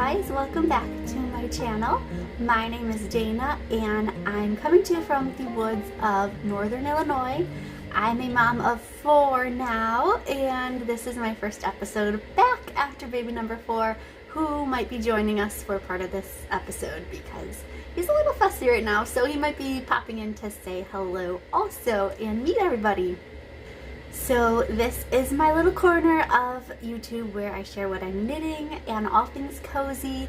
guys, welcome back to my channel. My name is Dana and I'm coming to you from the woods of Northern Illinois. I'm a mom of 4 now and this is my first episode back after baby number 4, who might be joining us for part of this episode because he's a little fussy right now, so he might be popping in to say hello also and meet everybody. So this is my little corner of YouTube where I share what I'm knitting and all things cozy.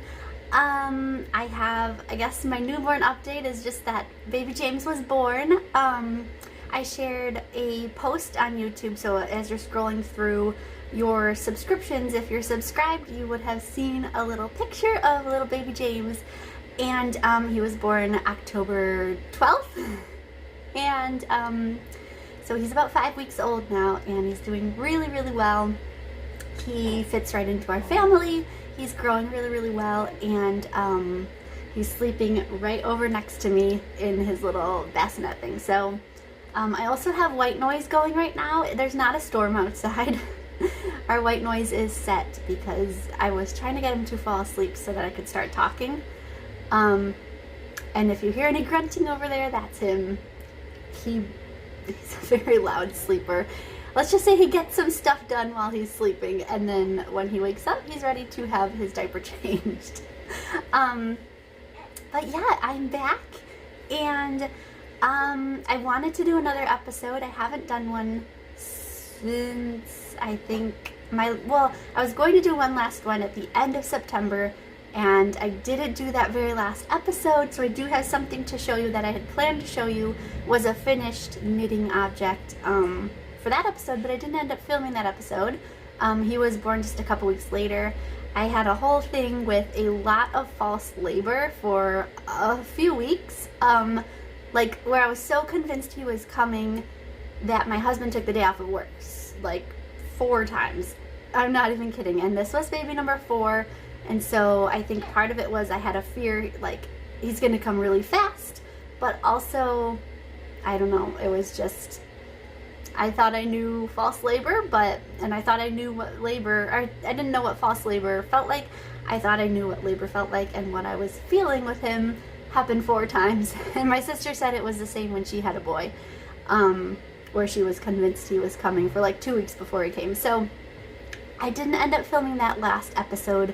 I guess my newborn update is just that baby James was born. I shared a post on YouTube, so as you're scrolling through your subscriptions, if you're subscribed, you would have seen a little picture of little baby James, and he was born October 12th, and so he's about 5 weeks old now, and he's doing really, really well. He fits right into our family. He's growing really, really well, and he's sleeping right over next to me in his little bassinet thing. So I also have white noise going right now. There's not a storm outside. Our white noise is set because I was trying to get him to fall asleep so that I could start talking. And if you hear any grunting over there, that's him. He's a very loud sleeper. Let's just say he gets some stuff done while he's sleeping, and then when he wakes up, he's ready to have his diaper changed. But yeah, I'm back, and I wanted to do another episode. I haven't done one since, I think, I was going to do one last one at the end of September, and I didn't do that very last episode, so I do have something to show you that I had planned to show you was a finished knitting object for that episode, but I didn't end up filming that episode. He was born just a couple weeks later. I had a whole thing with a lot of false labor for a few weeks, like where I was so convinced he was coming that my husband took the day off of work, like 4 times. I'm not even kidding, and this was baby number 4. And so I think part of it was I had a fear, like, he's going to come really fast, but also, I don't know, it was just, I thought I knew false labor, and I thought I knew what labor, or I didn't know what false labor felt like. I thought I knew what labor felt like, and what I was feeling with him happened 4 times. And my sister said it was the same when she had a boy, where she was convinced he was coming for like 2 weeks before he came. So I didn't end up filming that last episode.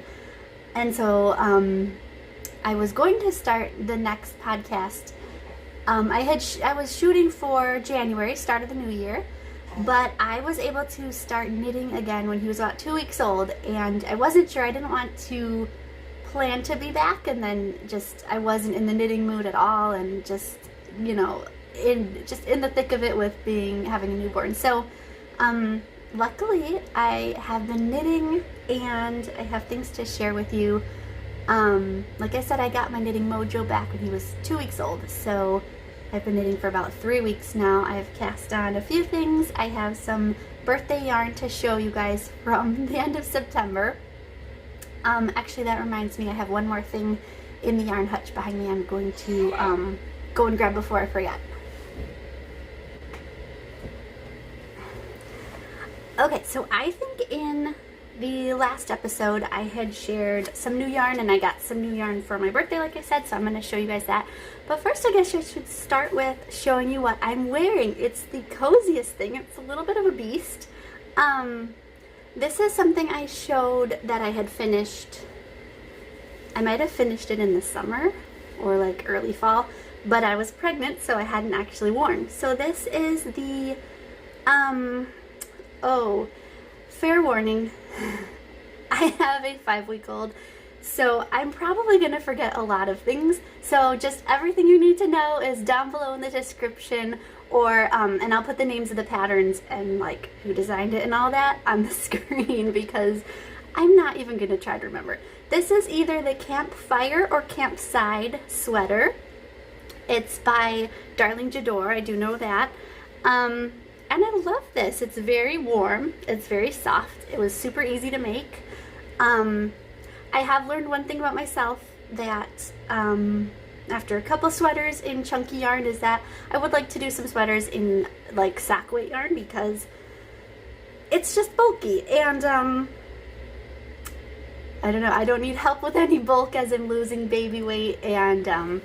And so I was going to start the next podcast. I was shooting for January, start of the new year, but I was able to start knitting again when he was about 2 weeks old, and I wasn't sure. I didn't want to plan to be back, and then I wasn't in the knitting mood at all, and just, you know, in the thick of it with having a newborn. So luckily, I have been knitting, and I have things to share with you. Like I said, I got my knitting mojo back when he was 2 weeks old, so I've been knitting for about 3 weeks now. I've cast on a few things. I have some birthday yarn to show you guys from the end of September. Actually, that reminds me, I have one more thing in the yarn hutch behind me I'm going to go and grab before I forget. Okay, so I think in the last episode I had shared some new yarn, and I got some new yarn for my birthday, like I said, so I'm going to show you guys that. But first, I guess I should start with showing you what I'm wearing. It's the coziest thing. It's a little bit of a beast. This is something I showed that I had finished. I might have finished it in the summer or like early fall, but I was pregnant, so I hadn't actually worn. So this is the oh, fair warning, I have a 5-week-old, so I'm probably going to forget a lot of things. So just everything you need to know is down below in the description, or and I'll put the names of the patterns and like who designed it and all that on the screen, because I'm not even going to try to remember. This is either the Campfire or Campside sweater. It's by Darling Jador, I do know that. And I love this. It's very warm. It's very soft. It was super easy to make. I have learned one thing about myself, that after a couple sweaters in chunky yarn, is that I would like to do some sweaters in like sock weight yarn, because it's just bulky. And I don't know, I don't need help with any bulk as in losing baby weight, and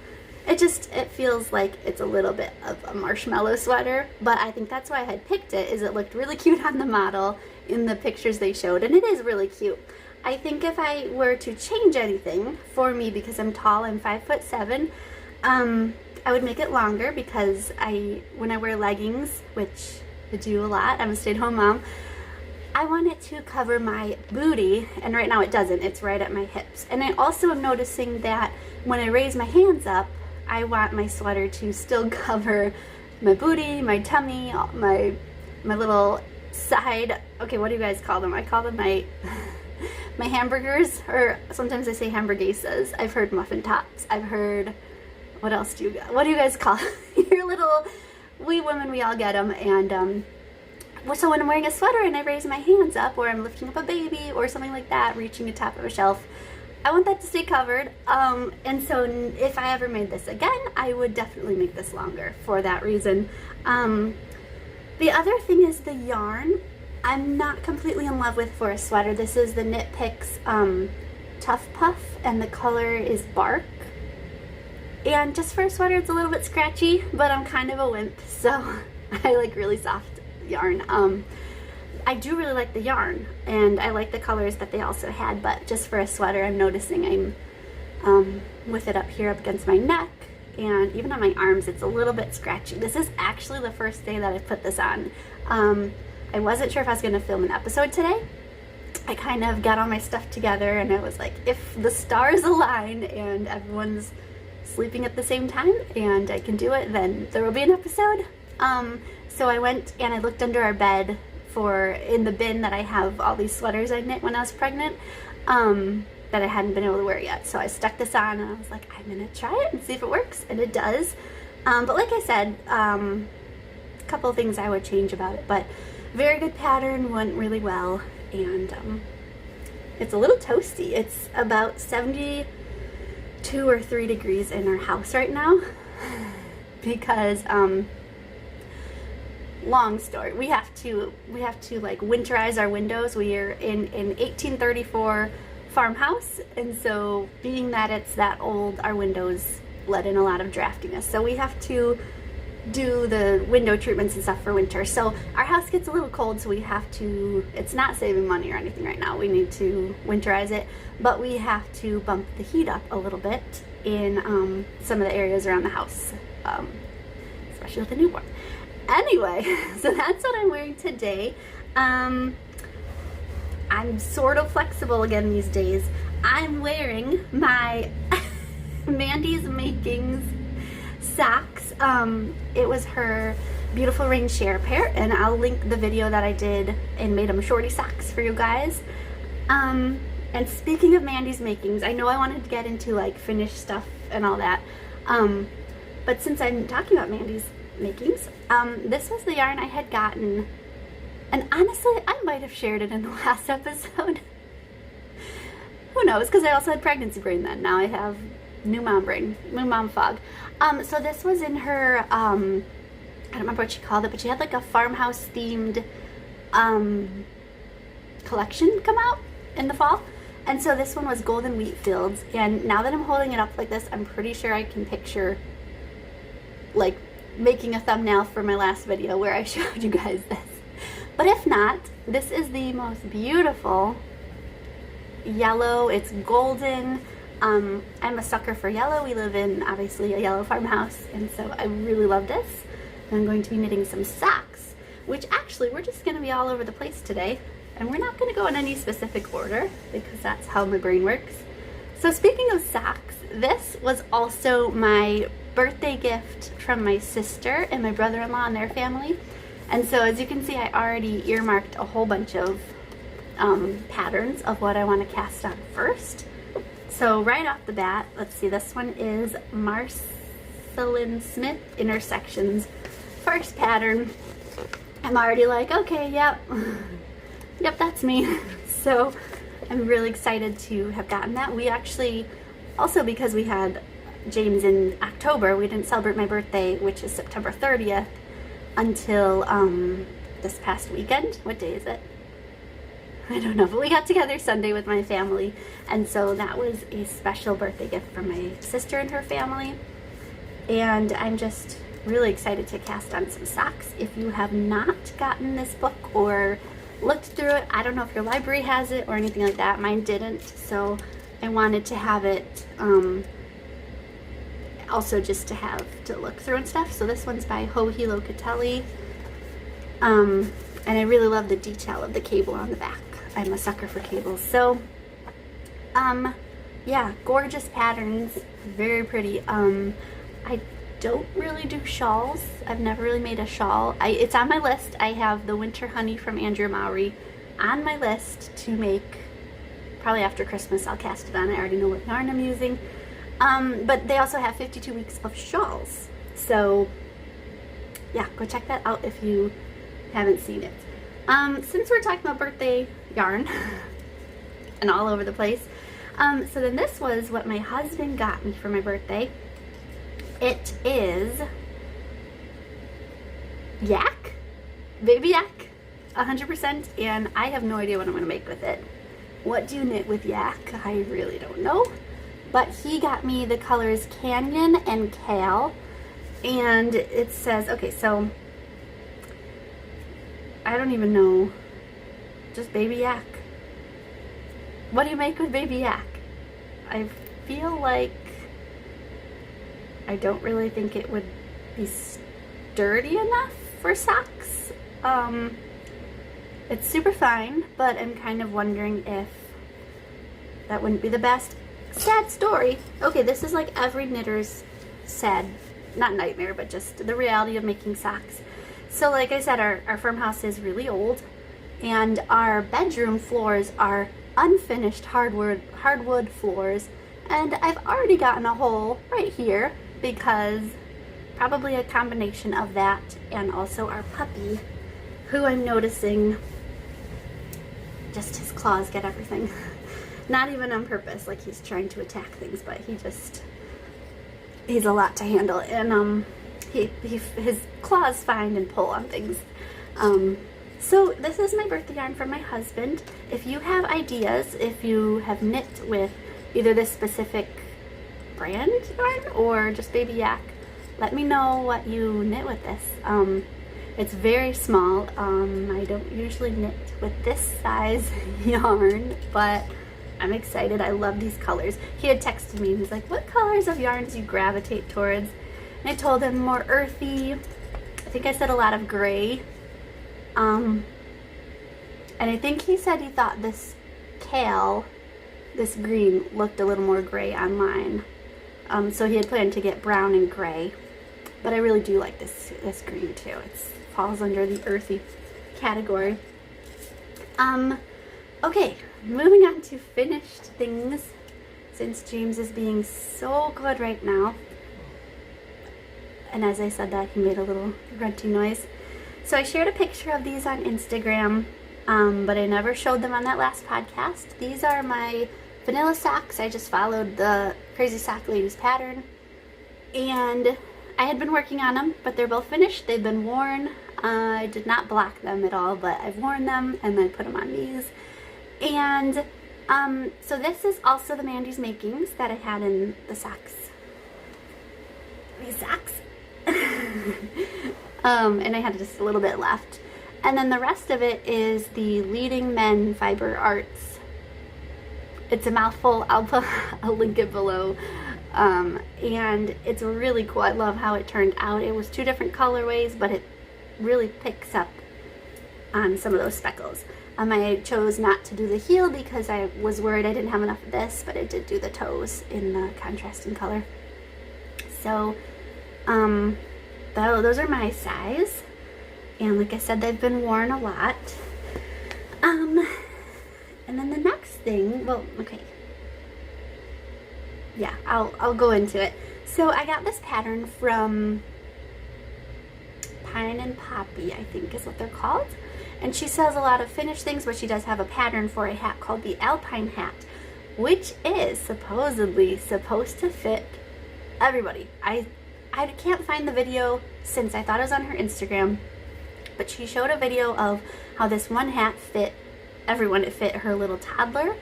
it feels like it's a little bit of a marshmallow sweater, but I think that's why I had picked it, is it looked really cute on the model in the pictures they showed, and it is really cute. I think if I were to change anything for me, because I'm tall, I'm 5'7", I would make it longer, because when I wear leggings, which I do a lot, I'm a stay-at-home mom, I want it to cover my booty, and right now it doesn't, it's right at my hips. And I also am noticing that when I raise my hands up, I want my sweater to still cover my booty, my tummy, my little side, okay, what do you guys call them? I call them my hamburgers, or sometimes I say hamburguesas. I've heard muffin tops. I've heard, what else do you guys call your little, we women, we all get them. And so when I'm wearing a sweater and I raise my hands up, or I'm lifting up a baby or something like that, reaching the top of a shelf, I want that to stay covered. And so if I ever made this again, I would definitely make this longer for that reason. The other thing is the yarn. I'm not completely in love with for a sweater. This is the Knit Picks Tough Puff, and the color is Bark. And just for a sweater, it's a little bit scratchy, but I'm kind of a wimp, so I like really soft yarn. I do really like the yarn, and I like the colors that they also had, but just for a sweater, I'm noticing I'm with it up here up against my neck, and even on my arms, it's a little bit scratchy. This is actually the first day that I put this on. I wasn't sure if I was going to film an episode today. I kind of got all my stuff together, and I was like, if the stars align and everyone's sleeping at the same time and I can do it, then there will be an episode. So I went and I looked under our bed in the bin that I have all these sweaters I knit when I was pregnant, that I hadn't been able to wear yet. So I stuck this on, and I was like, I'm gonna try it and see if it works, and it does. But like I said, a couple of things I would change about it, but very good pattern, went really well, and it's a little toasty. It's about 72 or 3 degrees in our house right now, because long story, we have to like winterize our windows. We are in an 1834 farmhouse, and so being that it's that old, our windows let in a lot of draftiness, so we have to do the window treatments and stuff for winter. So our house gets a little cold, so we have to, it's not saving money or anything right now, we need to winterize it, but we have to bump the heat up a little bit in some of the areas around the house, especially with the newborn. Anyway, so that's what I'm wearing today. I'm sort of flexible again these days. I'm wearing my Mandys Socks. It was her beautiful rain share pair, and I'll link the video that I did and made them shorty socks for you guys. And speaking of Mandys makings, I know I wanted to get into like finished stuff and all that, but since I'm talking about Mandys makings, this was the yarn I had gotten, and honestly I might have shared it in the last episode. Who knows, because I also had pregnancy brain then. Now I have new mom brain, new mom fog. So this was in her I don't remember what she called it, but she had like a farmhouse themed collection come out in the fall, and so this one was Golden Wheat Fields, and now that I'm holding it up like this, I'm pretty sure I can picture like making a thumbnail for my last video where I showed you guys this. But if not, this is the most beautiful yellow. It's golden. I'm a sucker for yellow. We live in obviously a yellow farmhouse, and so I really love this. And I'm going to be knitting some socks, which actually we're just going to be all over the place today, and we're not going to go in any specific order because that's how my brain works. So speaking of socks, this was also my birthday gift from my sister and my brother-in-law and their family. And so as you can see, I already earmarked a whole bunch of patterns of what I want to cast on first. So right off the bat, let's see, this one is Marcelin Smith Intersections first pattern. I'm already like, okay, yep, that's me. So I'm really excited to have gotten that. We actually, also because we had James in October, we didn't celebrate my birthday, which is September 30th, until this past weekend. What day is it? I don't know, but we got together Sunday with my family, and so that was a special birthday gift from my sister and her family. And I'm just really excited to cast on some socks. If you have not gotten this book or looked through it, I don't know if your library has it or anything like that. Mine didn't, so I wanted to have it also just to have to look through and stuff. So this one's by Hohi Locatelli, and I really love the detail of the cable on the back. I'm a sucker for cables. So yeah, gorgeous patterns, very pretty. I don't really do shawls. I've never really made a shawl. It's on my list. I have the Winter Honey from Andrea Mowry on my list to make. Probably after Christmas I'll cast it on. I already know what yarn I'm using. But they also have 52 weeks of shawls. So yeah, go check that out if you haven't seen it. Since we're talking about birthday yarn and all over the place, so then this was what my husband got me for my birthday. It is yak, Baby Yak, 100%, and I have no idea what I'm going to make with it. What do you knit with yak? I really don't know. But he got me the colors Canyon and Kale, and it says, okay, so I don't even know, just Baby Yak. What do you make with Baby Yak? I feel like I don't really think it would be sturdy enough for socks. It's super fine, but I'm kind of wondering if that wouldn't be the best. Sad story. Okay, this is like every knitter's sad, not nightmare, but just the reality of making socks. So like I said, our farmhouse is really old, and our bedroom floors are unfinished hardwood floors, and I've already gotten a hole right here because probably a combination of that and also our puppy, who I'm noticing just his claws get everything. Not even on purpose, like he's trying to attack things, but he's a lot to handle, and his claws find and pull on things. So this is my birthday yarn from my husband. If you have ideas, if you have knit with either this specific brand yarn or just Baby Yak, let me know what you knit with this. It's very small. I don't usually knit with this size yarn, but I'm excited. I love these colors. He had texted me and he's like, what colors of yarns do you gravitate towards? And I told him more earthy. I think I said a lot of gray. And I think he said he thought this kale, this green, looked a little more gray on mine. So he had planned to get brown and gray. But I really do like this green too. It falls under the earthy category. Okay, moving on to finished things, since James is being so good right now. And as I said that, he made a little grunty noise. So I shared a picture of these on Instagram, but I never showed them on that last podcast. These are my vanilla socks. I just followed the Crazy Sock Ladies pattern, and I had been working on them, but they're both finished. They've been worn. I did not block them at all, but I've worn them and then put them on these. And so this is also the Mandys makings that I had in the socks. These socks. And I had just a little bit left. And then the rest of it is the Leading Men Fiber Arts. It's a mouthful. I'll link it below. And it's really cool. I love how it turned out. It was two different colorways, but it really picks up on some of those speckles. I chose not to do the heel because I was worried I didn't have enough of this, but I did do the toes in the contrasting color. So, those are my size. And like I said, they've been worn a lot. And then the next thing, well, okay. Yeah, I'll go into it. So I got this pattern from Pine and Poppy, I think is what they're called. And she sells a lot of finished things, but she does have a pattern for a hat called the Alpine Hat, which is supposedly supposed to fit everybody. I can't find the video since I thought it was on her Instagram, but she showed a video of how this one hat fit everyone. It fit her little toddler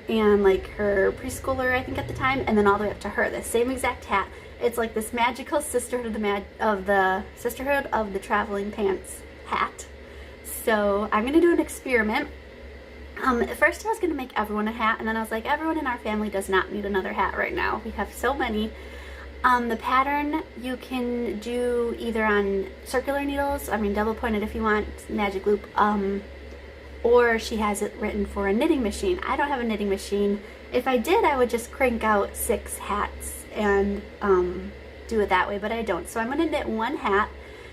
and like her preschooler, I think at the time, and then all the way up to her. The same exact hat. It's like this magical sisterhood of the Sisterhood of the Traveling Pants hat. So I'm gonna do an experiment. At first I was gonna make everyone a hat, and then I was like, everyone in our family does not need another hat right now. We have so many. The pattern you can do either on circular needles, I mean double pointed if you want, magic loop, or she has it written for a knitting machine. I don't have a knitting machine. If I did, I would just crank out 6 hats and do it that way, but I don't. So I'm going to knit one hat.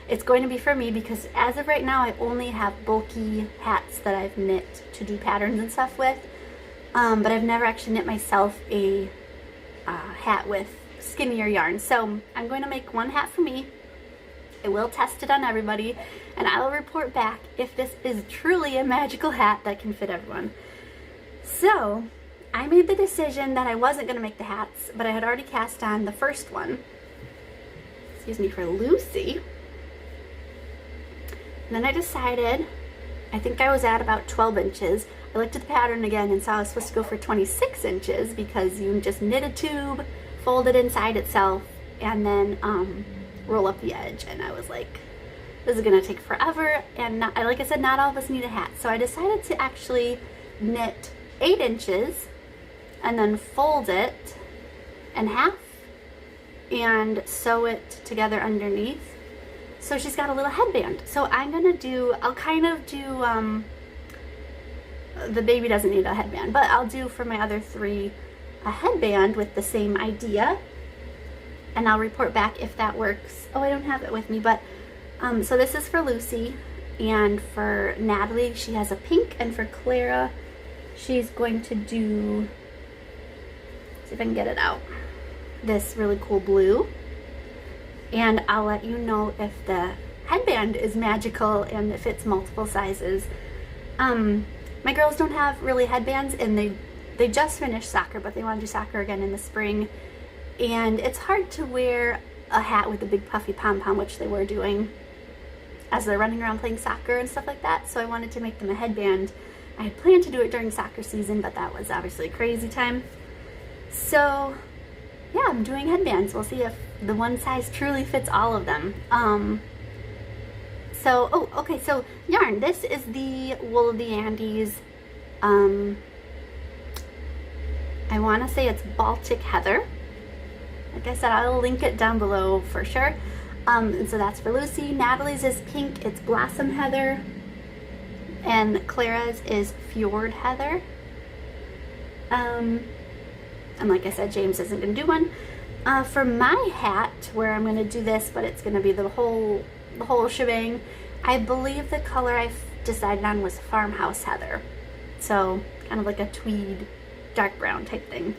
It's going to be for me because as of right now, I only have bulky hats that I've knit to do patterns and stuff with, but I've never actually knit myself a hat with skinnier yarn. So I'm going to make one hat for me. I will test it on everybody, and I will report back if this is truly a magical hat that can fit everyone. So I made the decision that I wasn't going to make the hats, but I had already cast on the first one. Excuse me, for Lucy. And then I decided, I think I was at about 12 inches. I looked at the pattern again and saw I was supposed to go for 26 inches because you just knit a tube, fold it inside itself, and then roll up the edge. And I was like, this is gonna take forever, and not, like I said, not all of us need a hat. So I decided to actually knit 8 inches and then fold it in half and sew it together underneath. So she's got a little headband. So I'm gonna do, I'll kind of do, the baby doesn't need a headband, but I'll do for my other 3 a headband with the same idea. And I'll report back if that works. Oh, I don't have it with me, but so this is for Lucy, and for Natalie she has a pink, and for Clara she's going to do, see if I can get it out, this really cool blue. And I'll let you know if the headband is magical and if it's multiple sizes. My girls don't have really headbands, and they just finished soccer, but they want to do soccer again in the spring. And it's hard to wear a hat with a big puffy pom-pom, which they were doing as they're running around playing soccer and stuff like that. So I wanted to make them a headband. I had planned to do it during soccer season, but that was obviously crazy time. So yeah, I'm doing headbands. We'll see if the one size truly fits all of them. Oh, okay, so yarn. This is the Wool of the Andes. I want to say it's Baltic Heather. Like I said, I'll link it down below for sure. And so that's for Lucy. Natalie's is pink, it's Blossom Heather. And Clara's is Fjord Heather. And like I said, James isn't going to do one. For my hat, where I'm going to do this, but it's going to be the whole shebang, I believe the color I've decided on was Farmhouse Heather. So kind of like a tweed, dark brown type thing.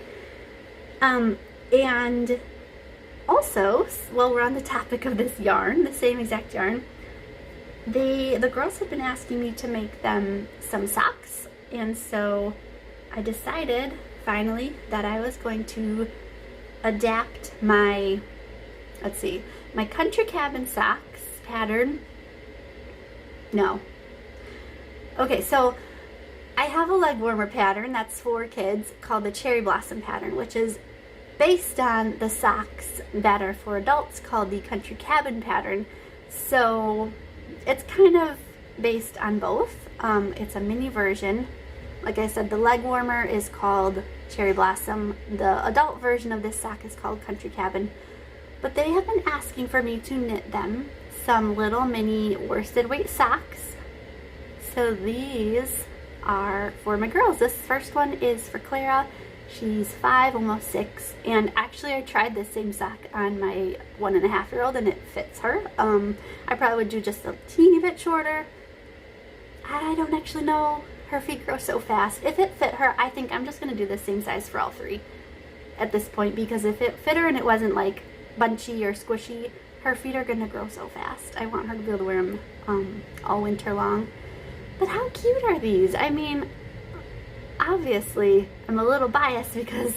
And also, while we're on the topic of this yarn, the same exact yarn, the girls have been asking me to make them some socks, and so I decided finally that I was going to adapt my, let's see, my country cabin socks pattern. No. Okay, so I have a leg warmer pattern that's for kids called the Cherry Blossom pattern, which is based on the socks that are for adults called the Country Cabin pattern. So it's kind of based on both. It's a mini version. Like I said, the leg warmer is called Cherry Blossom. The adult version of this sock is called Country Cabin. But they have been asking for me to knit them some little mini worsted weight socks. So these are for my girls. This first one is for Clara. She's 5, almost 6, and actually I tried this same sock on my 1.5-year-old and it fits her. I probably would do just a teeny bit shorter. I don't actually know. Her feet grow so fast. If it fit her, I think I'm just going to do the same size for all 3 at this point, because if it fit her and it wasn't like bunchy or squishy, her feet are going to grow so fast. I want her to be able to wear them all winter long. But how cute are these? I mean, obviously I'm a little biased because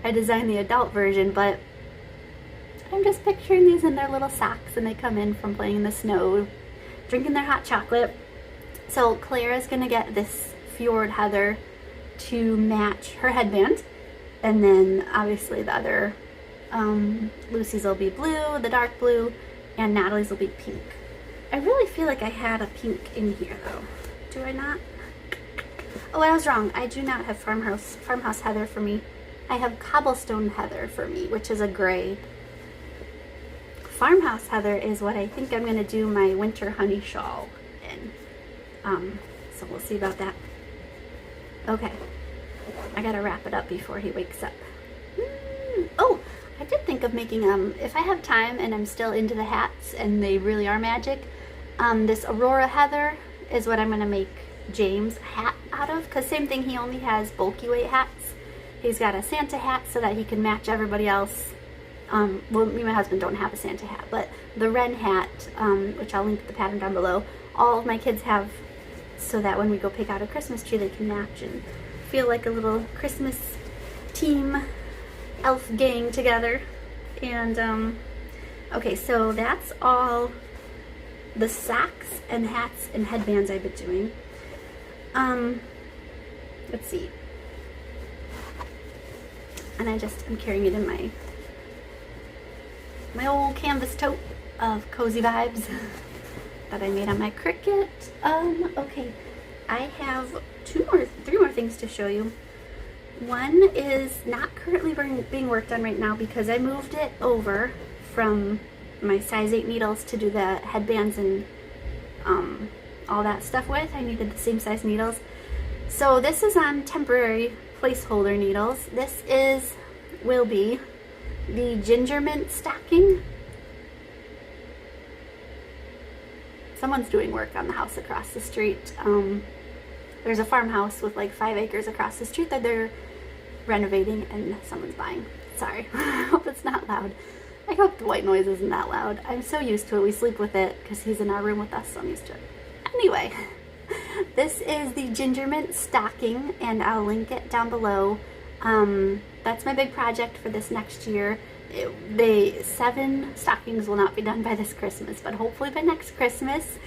I designed the adult version, but I'm just picturing these in their little socks, and they come in from playing in the snow, drinking their hot chocolate. So Clara's gonna get this fjord heather to match her headband. And then obviously the other, Lucy's will be blue, the dark blue, and Natalie's will be pink. I really feel like I had a pink in here though. Do I not? Oh, I was wrong. I do not have farmhouse heather for me. I have cobblestone heather for me, which is a gray. Farmhouse heather is what I think I'm going to do my winter honey shawl in. So we'll see about that. Okay. I gotta wrap it up before he wakes up. Oh, I did think of making, if I have time and I'm still into the hats and they really are magic, this Aurora heather is what I'm going to make James a hat out of. Because same thing, he only has bulky weight hats. He's got a Santa hat so that he can match everybody else. Well, me and my husband don't have a Santa hat, but the Wren hat, which I'll link the pattern down below, all of my kids have, so that when we go pick out a Christmas tree they can match and feel like a little Christmas team elf gang together. And okay, so that's all the socks and hats and headbands I've been doing. Let's see. And I'm carrying it in my old canvas tote of cozy vibes that I made on my Cricut. Okay, I have three more things to show you. One is not currently being worked on right now because I moved it over from my size 8 needles to do the headbands and all that stuff with. I needed the same size needles. So this is on temporary placeholder needles. This will be the ginger mint stocking. Someone's doing work on the house across the street. There's a farmhouse with like 5 acres across the street that they're renovating and someone's buying. Sorry, I hope it's not loud. I hope the white noise isn't that loud. I'm so used to it. We sleep with it because he's in our room with us, so I'm used to it. Anyway, this is the ginger mint stocking and I'll link it down below. That's my big project for this next year. 7 stockings will not be done by this Christmas, but hopefully by next Christmas.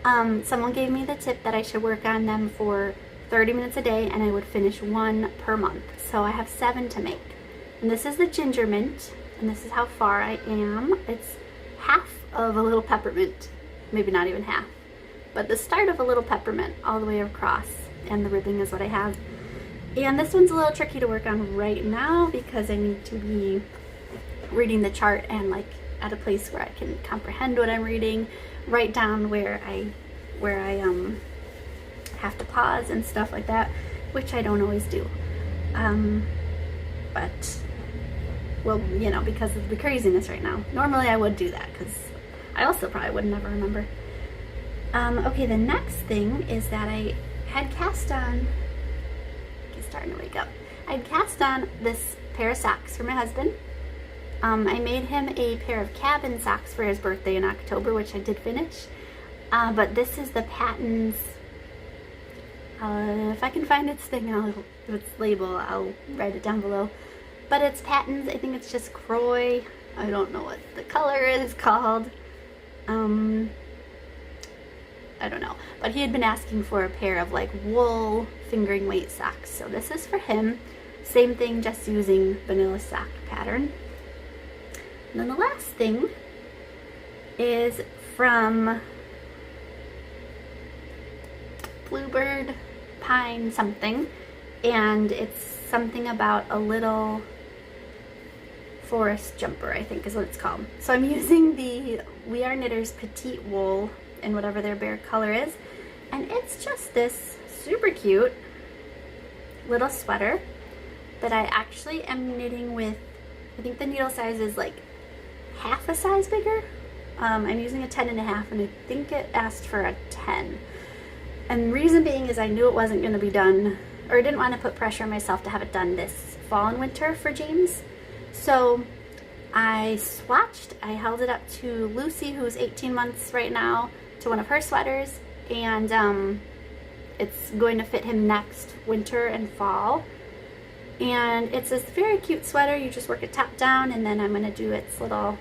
Someone gave me the tip that I should work on them for 30 minutes a day and I would finish 1 per month. So I have 7 to make. And this is the ginger mint, and this is how far I am. It's half of a little peppermint, maybe not even half, but the start of a little peppermint all the way across, and the ribbing is what I have. And this one's a little tricky to work on right now because I need to be reading the chart and like at a place where I can comprehend what I'm reading, write down where I have to pause and stuff like that, which I don't always do. But, well, you know, because of the craziness right now. Normally I would do that because I also probably would never remember. Okay, the next thing is that I had cast on, he's starting to wake up. I'd cast on this pair of socks for my husband. I made him a pair of cabin socks for his birthday in October, which I did finish. But this is the Patons. If I can find its label, I'll write it down below. But it's Patons. I think it's just Kroy. I don't know what the color is called. I don't know. But he had been asking for a pair of like wool fingering weight socks. So this is for him. Same thing, just using vanilla sock pattern. And then the last thing is from Bluebird Pine something, and it's something about a little forest jumper, I think is what it's called. So I'm using the We Are Knitters Petite wool in whatever their bare color is, and it's just this super cute little sweater that I actually am knitting with. I think the needle size is like half a size bigger. I'm using a 10.5 and I think it asked for a 10. And reason being is I knew it wasn't going to be done, or I didn't want to put pressure on myself to have it done this fall and winter for James. So I swatched, I held it up to Lucy, who's 18 months right now, to one of her sweaters, and it's going to fit him next winter and fall. And it's this very cute sweater. You just work it top down, and then I'm going to do its little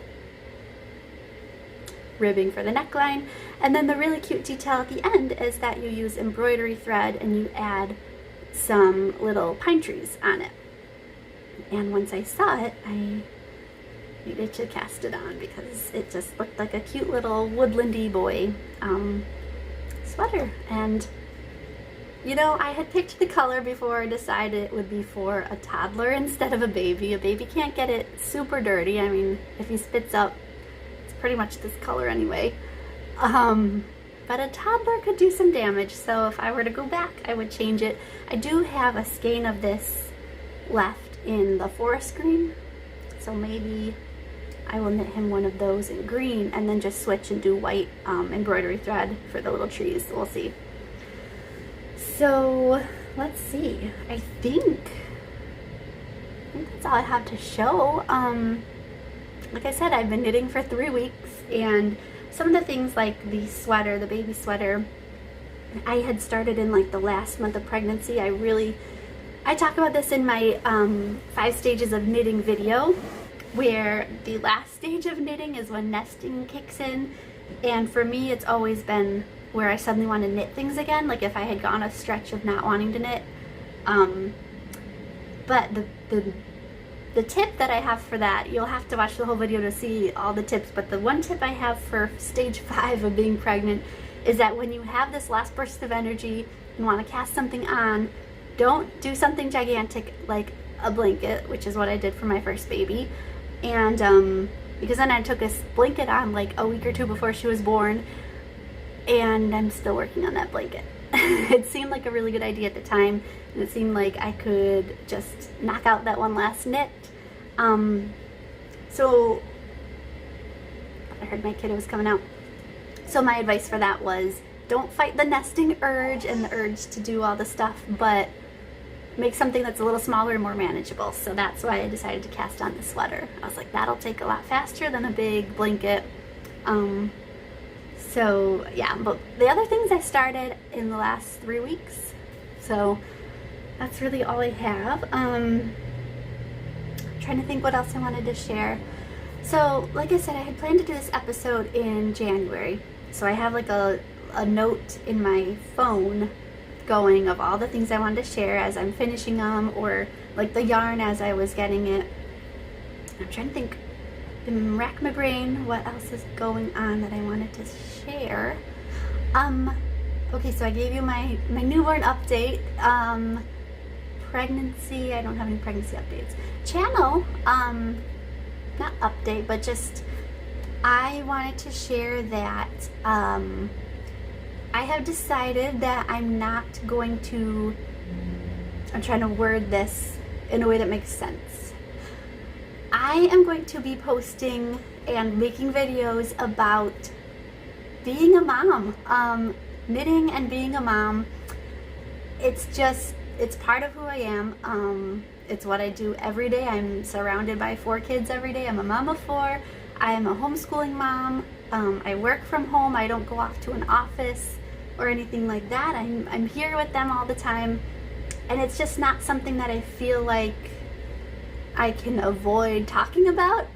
ribbing for the neckline. And then the really cute detail at the end is that you use embroidery thread and you add some little pine trees on it. And once I saw it, I needed to cast it on because it just looked like a cute little woodlandy boy sweater. And you know, I had picked the color before I decided it would be for a toddler instead of a baby. A baby can't get it super dirty. I mean, if he spits up, it's pretty much this color anyway. But a toddler could do some damage, so if I were to go back, I would change it. I do have a skein of this left in the forest green, so maybe I will knit him one of those in green and then just switch and do white embroidery thread for the little trees. We'll see. So let's see. I think that's all I have to show. Like I said, I've been knitting for 3 weeks, and some of the things like the sweater, the baby sweater, I had started in like the last month of pregnancy. I talk about this in my 5 stages of knitting video, where the last stage of knitting is when nesting kicks in, and for me it's always been where I suddenly want to knit things again, like if I had gone a stretch of not wanting to knit. But the tip that I have for that, you'll have to watch the whole video to see all the tips, but the one tip I have for stage 5 of being pregnant is that when you have this last burst of energy and want to cast something on, don't do something gigantic like a blanket, which is what I did for my first baby. And because then I took this blanket on like a week or 2 before she was born, and I'm still working on that blanket. It seemed like a really good idea at the time, and it seemed like I could just knock out that one last knit. So I heard my kiddo was coming out. So my advice for that was, don't fight the nesting urge and the urge to do all the stuff, but make something that's a little smaller and more manageable. So that's why I decided to cast on the sweater. I was like, that'll take a lot faster than a big blanket. So yeah, but the other things I started in the last 3 weeks. So that's really all I have. I'm trying to think what else I wanted to share. So like I said, I had planned to do this episode in January. So I have like a note in my phone going of all the things I wanted to share as I'm finishing them, or like the yarn as I was getting it. I'm trying to think, rack my brain what else is going on that I wanted to share. Okay, so I gave you my newborn update. Pregnancy, I don't have any pregnancy updates. Channel, not update, but just I wanted to share that I have decided that I'm not going to, I'm trying to word this in a way that makes sense. I am going to be posting and making videos about being a mom, knitting and being a mom. It's part of who I am. It's what I do every day. I'm surrounded by 4 kids every day. I'm a mom of 4. I am a homeschooling mom. I work from home. I don't go off to an office or anything like that. I'm here with them all the time, and it's just not something that I feel like I can avoid talking about.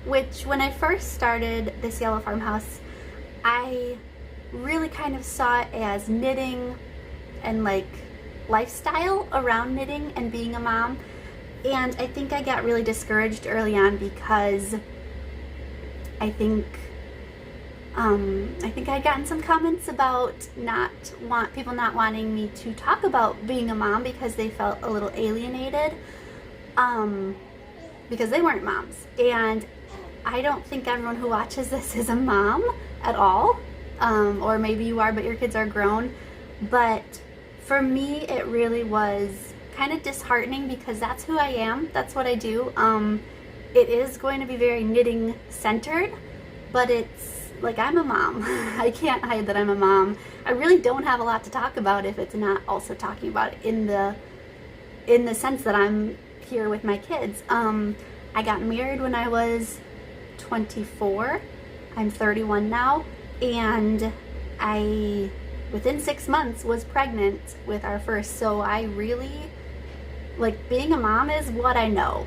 Which when I first started This Yellow Farmhouse, I really kind of saw it as knitting and like lifestyle around knitting and being a mom. And I think I got really discouraged early on because I think I'd gotten some comments about people not wanting me to talk about being a mom because they felt a little alienated, because they weren't moms. And I don't think everyone who watches this is a mom at all, or maybe you are but your kids are grown. But for me, it really was kind of disheartening because that's who I am. That's what I do. It is going to be very knitting centered, but it's like, I'm a mom. I can't hide that I'm a mom. I really don't have a lot to talk about if it's not also talking about it in the sense that I'm here with my kids. I got married when I was 24. I'm 31 now, and I within 6 months was pregnant with our first. So I really, like, being a mom is what I know.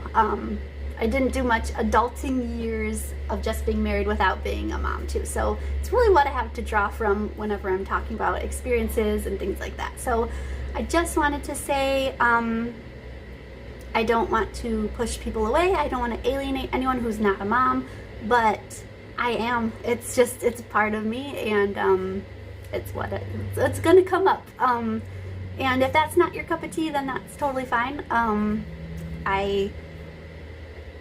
I didn't do much adulting years of just being married without being a mom too. So it's really what I have to draw from whenever I'm talking about experiences and things like that. So I just wanted to say, I don't want to push people away. I don't want to alienate anyone who's not a mom, but I am. It's just, it's part of me, and it's gonna come up. And if that's not your cup of tea, then that's totally fine.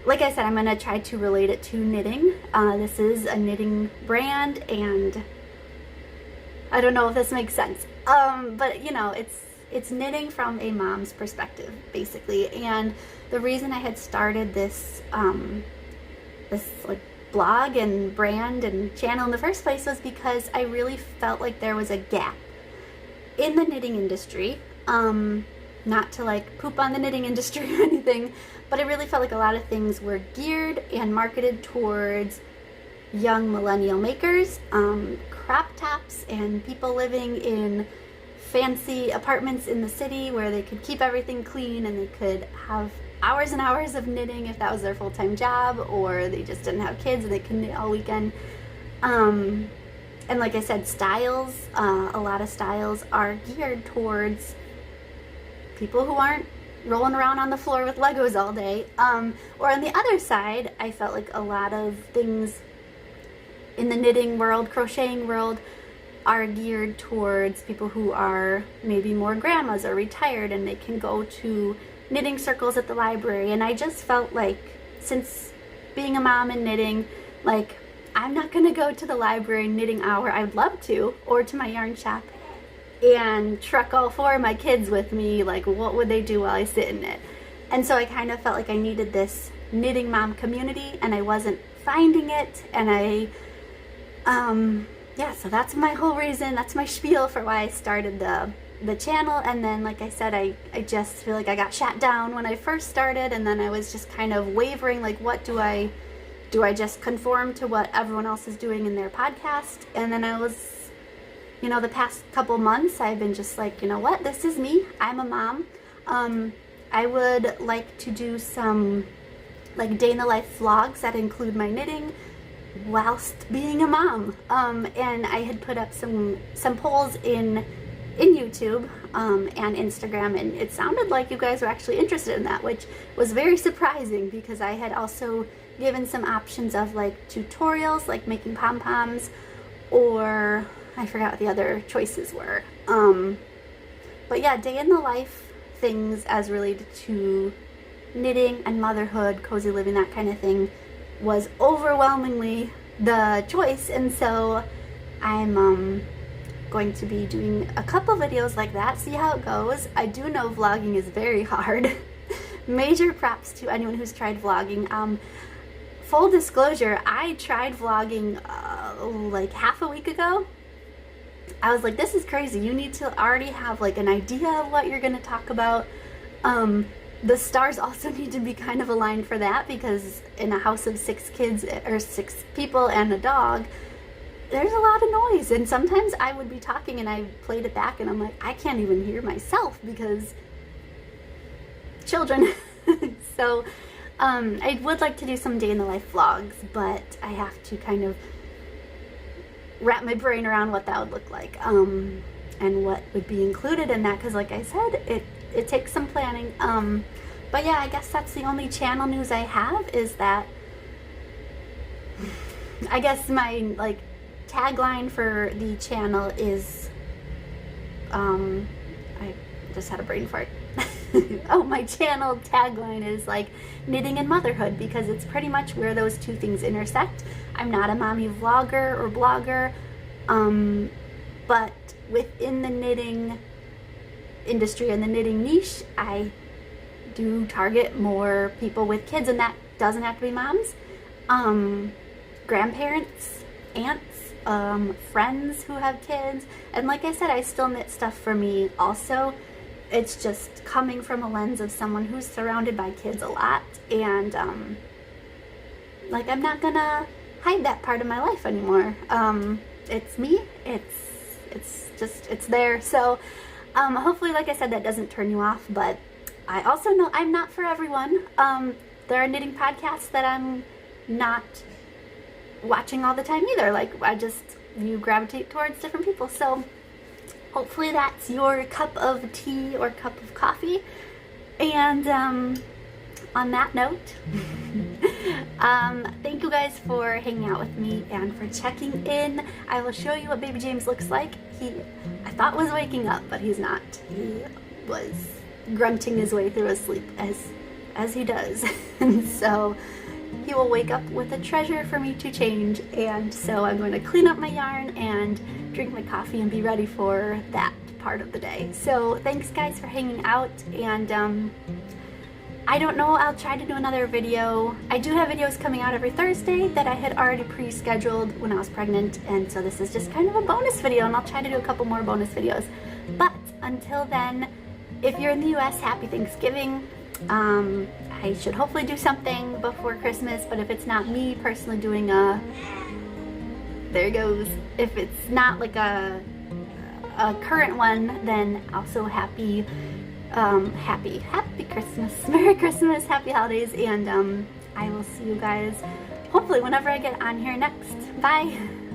Like I said, I'm gonna try to relate it to knitting. This is a knitting brand, and I don't know if this makes sense. But you know, it's knitting from a mom's perspective, basically. And the reason I had started this this like blog and brand and channel in the first place was because I really felt like there was a gap in the knitting industry. Not to like poop on the knitting industry or anything, but I really felt like a lot of things were geared and marketed towards young millennial makers, crop tops, and people living in fancy apartments in the city where they could keep everything clean and they could have hours and hours of knitting if that was their full-time job, or they just didn't have kids and they could knit all weekend. And like I said, styles, a lot of styles are geared towards people who aren't rolling around on the floor with Legos all day. Or on the other side, I felt like a lot of things in the knitting world, crocheting world, are geared towards people who are maybe more grandmas or retired, and they can go to knitting circles at the library. And I just felt like, since being a mom and knitting, like, I'm not gonna go to the library knitting hour. I'd love to, or to my yarn shop, and truck all 4 of my kids with me. Like, what would they do while I sit and knit? And so I kind of felt like I needed this knitting mom community, and I wasn't finding it. And yeah, so that's my whole reason. That's my spiel for why I started the channel. And then, like I said, I just feel like I got shot down when I first started, and then I was just kind of wavering, like, what do I just conform to what everyone else is doing in their podcast? And then I was, you know, the past couple months, I've been just like, you know what, this is me. I'm a mom. I would like to do some like day in the life vlogs that include my knitting whilst being a mom. And I had put up some polls in YouTube and Instagram, and it sounded like you guys were actually interested in that, which was very surprising, because I had also given some options of like tutorials, like making pom-poms, or I forgot what the other choices were. But yeah, day in the life things as related to knitting and motherhood, cozy living, that kind of thing, was overwhelmingly the choice. And so I'm going to be doing a couple videos like that, see how it goes. I do know vlogging is very hard. Major props to anyone who's tried vlogging. Full disclosure, I tried vlogging like half a week ago. I was like, this is crazy. You need to already have like an idea of what you're going to talk about. The stars also need to be kind of aligned for that, because in a house of 6 kids, or 6 people and a dog, there's a lot of noise. And sometimes I would be talking and I played it back and I'm like, I can't even hear myself because children. So I would like to do some day in the life vlogs, but I have to kind of wrap my brain around what that would look like, and what would be included in that, because like I said, it takes some planning. But yeah, I guess that's the only channel news I have, is that I guess my like tagline for the channel is I just had a brain fart. Oh, my channel tagline is like knitting and motherhood, because it's pretty much where those two things intersect. I'm not a mommy vlogger or blogger, but within the knitting industry and the knitting niche, I do target more people with kids, and that doesn't have to be moms. Grandparents, aunts, friends who have kids. And like I said, I still knit stuff for me also. It's just coming from a lens of someone who's surrounded by kids a lot, and like, I'm not gonna hide that part of my life anymore. It's me. It's there. So hopefully, like I said, that doesn't turn you off. But I also know I'm not for everyone. there are knitting podcasts that I'm not watching all the time either. Like, you gravitate towards different people. So hopefully that's your cup of tea or cup of coffee. And on that note, thank you guys for hanging out with me and for checking in. I will show you what baby James looks like. I thought was waking up, but he's not. He was grunting his way through his sleep as he does. And so he will wake up with a treasure for me to change, and so I'm going to clean up my yarn and drink my coffee and be ready for that part of the day. So thanks guys for hanging out, and I don't know, I'll try to do another video. I do have videos coming out every Thursday that I had already pre-scheduled when I was pregnant, and so this is just kind of a bonus video, and I'll try to do a couple more bonus videos. But until then, if you're in the US, happy Thanksgiving. I should hopefully do something before Christmas, but if it's not me personally doing there it goes. If it's not like a current one, then also happy Christmas, Merry Christmas, Happy Holidays, and I will see you guys hopefully whenever I get on here next. Bye!